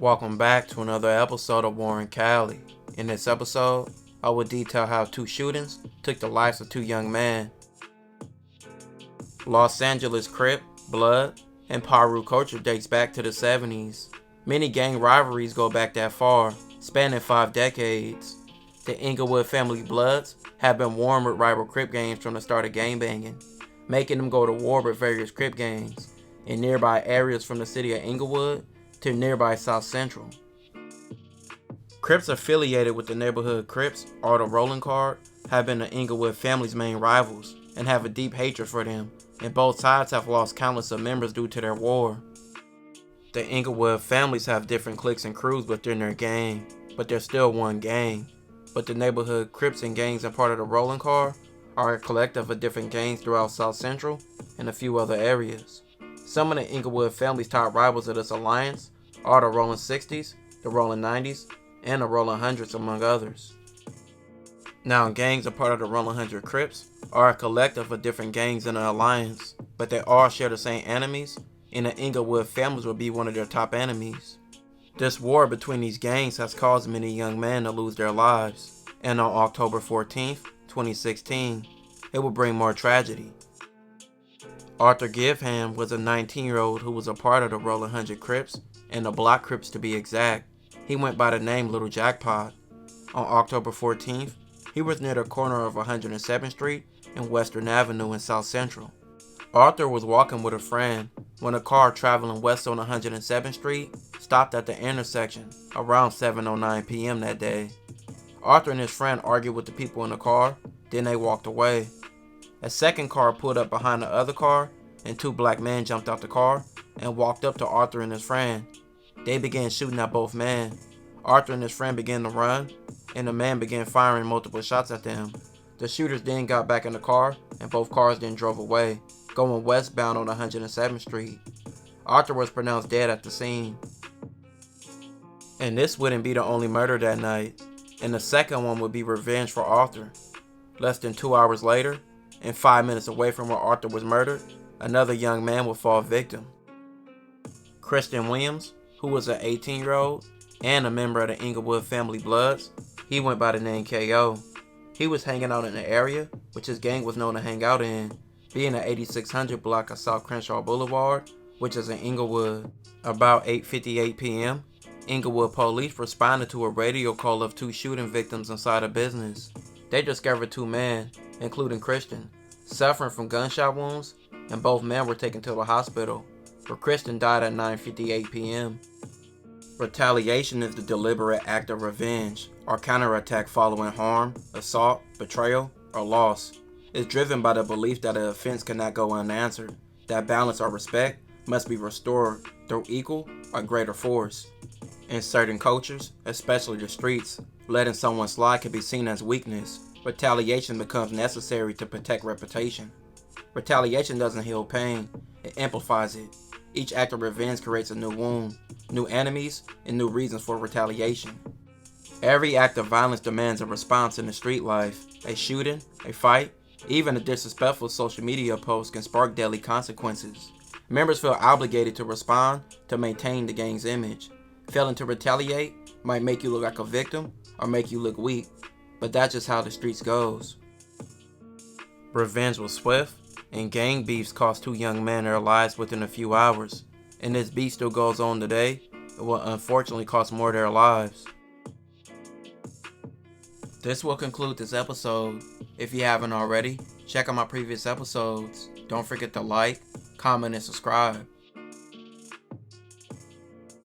Welcome back to another episode of War in Cali. In this episode, I will detail how two shootings took the lives of two young men. Los Angeles Crip, blood, and Piru culture dates back to the 70s. Many gang rivalries go back that far, spanning 5 decades. The Inglewood family bloods have been warm with rival Crip gangs from the start of gangbanging, making them go to war with various Crip gangs in nearby areas from the city of Inglewood to nearby South Central. Crips affiliated with the neighborhood Crips or the Rollin card have been the Inglewood family's main rivals and have a deep hatred for them, and both sides have lost countless of members due to their war. The Inglewood families have different cliques and crews within their gang, but they're still one gang. But the neighborhood Crips and gangs and part of the Rollin card are a collective of different gangs throughout South Central and a few other areas. Some of the Inglewood family's top rivals of this alliance are the Rollin 60s, the Rollin 90s, and the Rollin 100s, among others. Now, gangs a part of the Rollin 100 Crips are a collective of different gangs in the alliance, but they all share the same enemies, and the Inglewood families will be one of their top enemies. This war between these gangs has caused many young men to lose their lives, and on October 14th, 2016, it will bring more tragedy. Arthur Gham was a 19-year-old who was a part of the Rollin 100 Crips, and the Block Crips to be exact. He went by the name Little Jackpot. On October 14th, he was near the corner of 107th Street and Western Avenue in South Central. Arthur was walking with a friend when a car traveling west on 107th Street stopped at the intersection around 7:09 p.m. that day. Arthur and his friend argued with the people in the car, then they walked away. A second car pulled up behind the other car, and 2 black men jumped out the car and walked up to Arthur and his friend. They began shooting at both men. Arthur and his friend began to run, and the man began firing multiple shots at them. The shooters then got back in the car, and both cars then drove away, going westbound on 107th Street. Arthur was pronounced dead at the scene. And this wouldn't be the only murder that night, and the second one would be revenge for Arthur. Less than 2 hours later, and 5 minutes away from where Arthur was murdered, another young man would fall victim. Christian Williams, who was an 18-year-old and a member of the Inglewood family bloods, he went by the name KO. He was hanging out in the area which his gang was known to hang out in, being the 8600 block of South Crenshaw Boulevard, which is in Inglewood. About 8:58 p.m., Inglewood police responded to a radio call of 2 shooting victims inside a business. They discovered 2 men, including Christian, suffering from gunshot wounds, and both men were taken to the hospital, where Christian died at 9:58 p.m. Retaliation is the deliberate act of revenge or counterattack following harm, assault, betrayal, or loss. It's driven by the belief that an offense cannot go unanswered, that balance or respect must be restored through equal or greater force. In certain cultures, especially the streets, letting someone slide can be seen as weakness. Retaliation becomes necessary to protect reputation. Retaliation doesn't heal pain, it amplifies it. Each act of revenge creates a new wound, new enemies, and new reasons for retaliation. Every act of violence demands a response in the street life. A shooting, a fight, even a disrespectful social media post can spark deadly consequences. Members feel obligated to respond to maintain the gang's image. Failing to retaliate might make you look like a victim or make you look weak, but that's just how the streets goes. Revenge was swift, and gang beefs cost 2 young men their lives within a few hours, and this beef still goes on today. It will unfortunately cost more their lives. This will conclude this episode. If you haven't already, check out my previous episodes. Don't forget to like, comment, and subscribe.